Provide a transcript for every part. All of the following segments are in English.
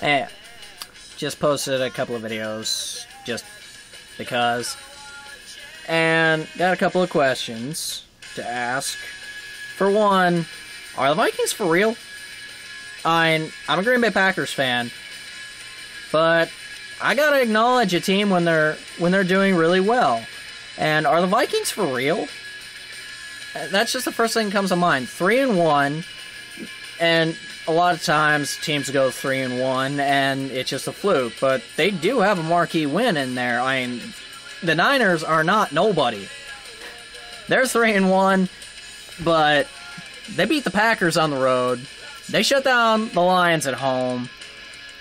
Hey, just posted a couple of videos, just because. And got a couple of questions to ask. For one, are the Vikings for real? I'm a Green Bay Packers fan, but I gotta acknowledge a team when they're doing really well. And are the Vikings for real? That's just the first thing that comes to mind. 3-1, and a lot of times teams go 3-1, and it's just a fluke. But they do have a marquee win in there. I mean, the Niners are not nobody. They're 3-1, but they beat the Packers on the road. They shut down the Lions at home,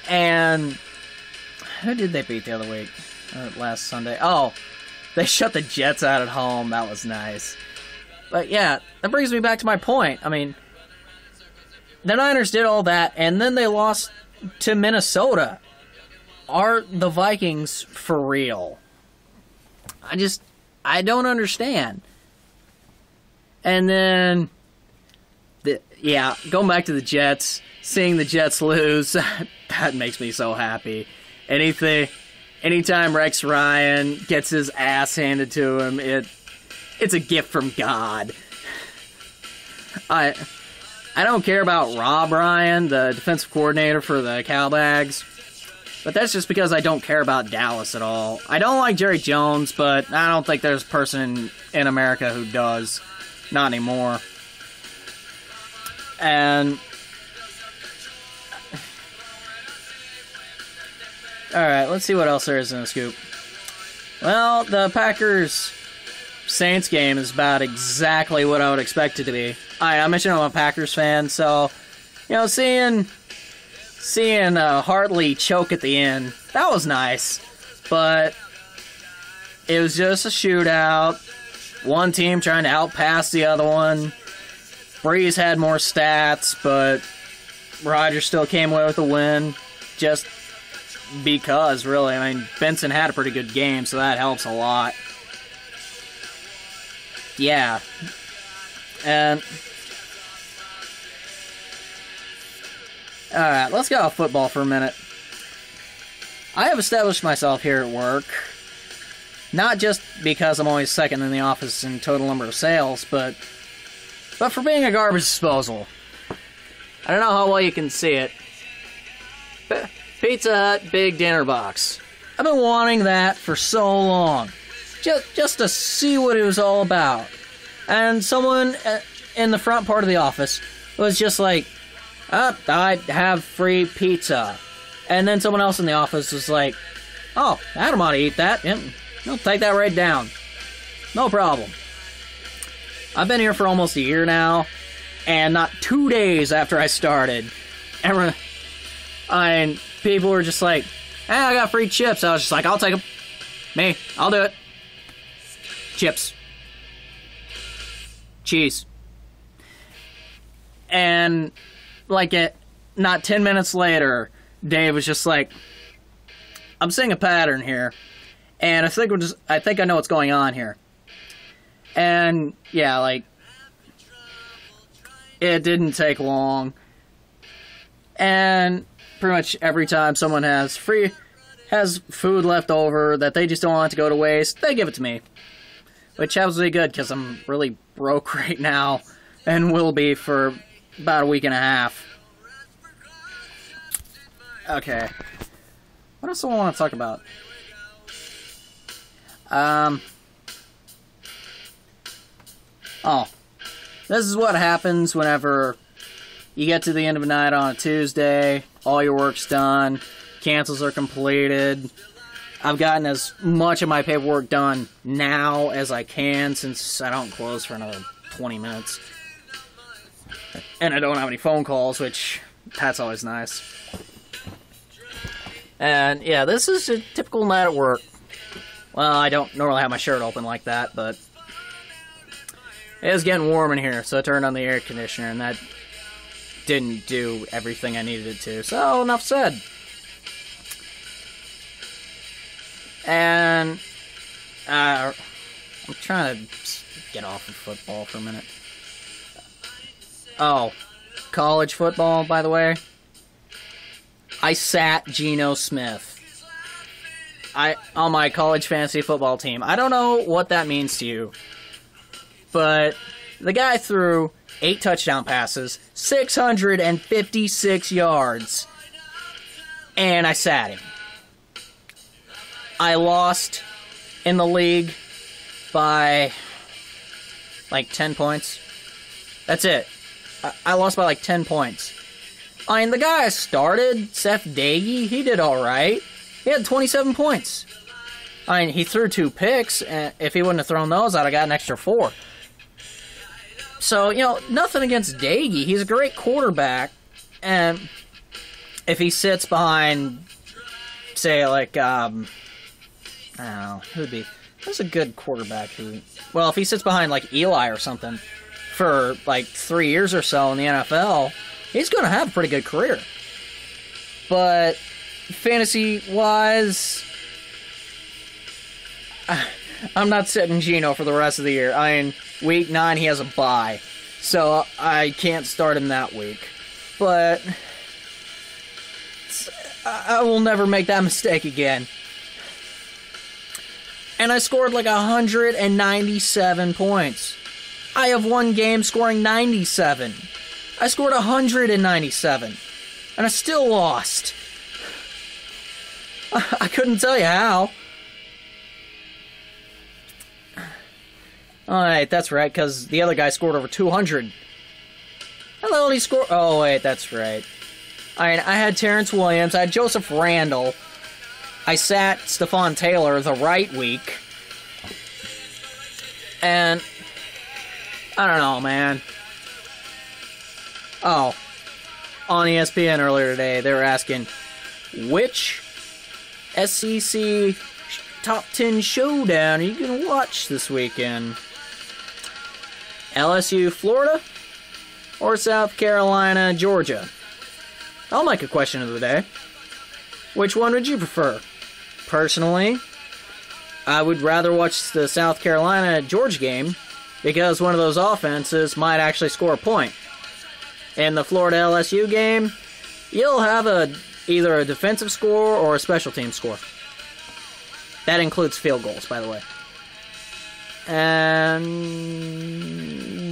and who did they beat the other week? Last Sunday. Oh, they shut the Jets out at home. That was nice. But yeah, that brings me back to my point. I mean, the Niners did all that, and then they lost to Minnesota. Are the Vikings for real? I don't understand. And then, going back to the Jets, seeing the Jets lose, that makes me so happy. Anytime Rex Ryan gets his ass handed to him, it's a gift from God. I don't care about Rob Ryan, the defensive coordinator for the Cowbags, but that's just because I don't care about Dallas at all. I don't like Jerry Jones, but I don't think there's a person in America who does. Not anymore. And alright, let's see what else there is in the scoop. Well, the Packers-Saints game is about exactly what I would expect it to be. I mentioned I'm a Packers fan, so, seeing Hartley choke at the end, that was nice. But it was just a shootout. One team trying to outpass the other one. Breeze had more stats, but Rodgers still came away with a win. Just because, really. I mean, Benson had a pretty good game, so that helps a lot. Yeah. And alright, let's get off football for a minute. I have established myself here at work, not just because I'm always second in the office in total number of sales, but for being a garbage disposal. I don't know how well you can see it. Pizza Hut Big Dinner Box. I've been wanting that for so long. Just to see what it was all about. And someone in the front part of the office was just like, I have free pizza. And then someone else in the office was like, oh, Adam ought to eat that. Yeah, I'll take that right down. No problem. I've been here for almost a year now, and not 2 days after I started, people were just like, hey, I got free chips. I was just like, I'll take them. Me, I'll do it. Chips. Cheese. And, not 10 minutes later, Dave was just like, I'm seeing a pattern here, and I think I know what's going on here. And, yeah, it didn't take long. And pretty much every time someone has food left over that they just don't want to go to waste, they give it to me. Which happens to be good, because I'm really broke right now, and will be for about a week and a half. Okay. What else do I want to talk about? Oh. This is what happens whenever you get to the end of the night on a Tuesday, all your work's done, cancels are completed. I've gotten as much of my paperwork done now as I can, since I don't close for another 20 minutes. And I don't have any phone calls, which, that's always nice. And, yeah, this is a typical night at work. Well, I don't normally have my shirt open like that, but it was getting warm in here, so I turned on the air conditioner, and that didn't do everything I needed it to. So, enough said. And I'm trying to get off of football for a minute. Oh, college football, by the way. I sat Geno Smith. On my college fantasy football team. I don't know what that means to you, but the guy threw 8 touchdown passes, 656 yards, and I sat him. I lost in the league by like 10 points. That's it. I lost by like 10 points. I mean, the guy I started, Seth Dagey, he did alright. He had 27 points. I mean, he threw 2 picks, and if he wouldn't have thrown those, I'd have got an extra 4. So, you know, nothing against Dagey. He's a great quarterback, and if he sits behind, say, like, I don't know, who'd be... Who's a good quarterback who... Well, if he sits behind, like, Eli or something for, like, 3 years or so in the NFL, he's going to have a pretty good career. But... fantasy-wise, I'm not sitting Geno for the rest of the year. I mean, week 9, he has a bye, so I can't start him that week. But I will never make that mistake again. And I scored like 197 points. I have one game scoring 97. I scored 197, and I still lost. I couldn't tell you how. Alright, that's right, because the other guy scored over 200. How the hell did he score? Oh, wait, that's right. I had Terrence Williams, I had Joseph Randall. I sat Stephon Taylor the right week. And, I don't know, man. Oh, on ESPN earlier today, they were asking, which SEC top 10 showdown you can watch this weekend? LSU, Florida, or South Carolina, Georgia? I'll make a question of the day. Which one would you prefer? Personally, I would rather watch the South Carolina-Georgia game because one of those offenses might actually score a point. In the Florida-LSU game, you'll have either a defensive score or a special team score. That includes field goals, by the way. And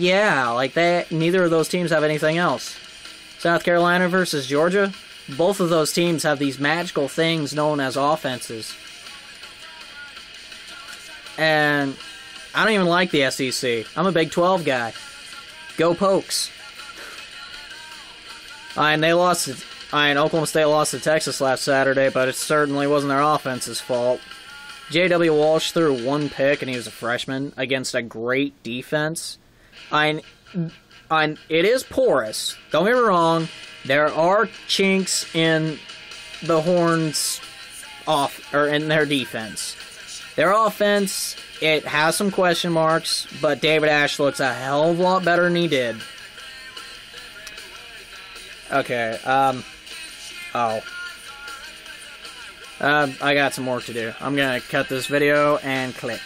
yeah, like neither of those teams have anything else. South Carolina versus Georgia, both of those teams have these magical things known as offenses. And I don't even like the SEC. I'm a Big 12 guy. Go Pokes. And Oklahoma State lost to Texas last Saturday, but it certainly wasn't their offense's fault. J.W. Walsh threw 1 pick, and he was a freshman, against a great defense. It is porous. Don't get me wrong. There are chinks in the Horns in their defense. Their offense, it has some question marks, but David Ash looks a hell of a lot better than he did. Okay, I got some work to do. I'm gonna cut this video and click.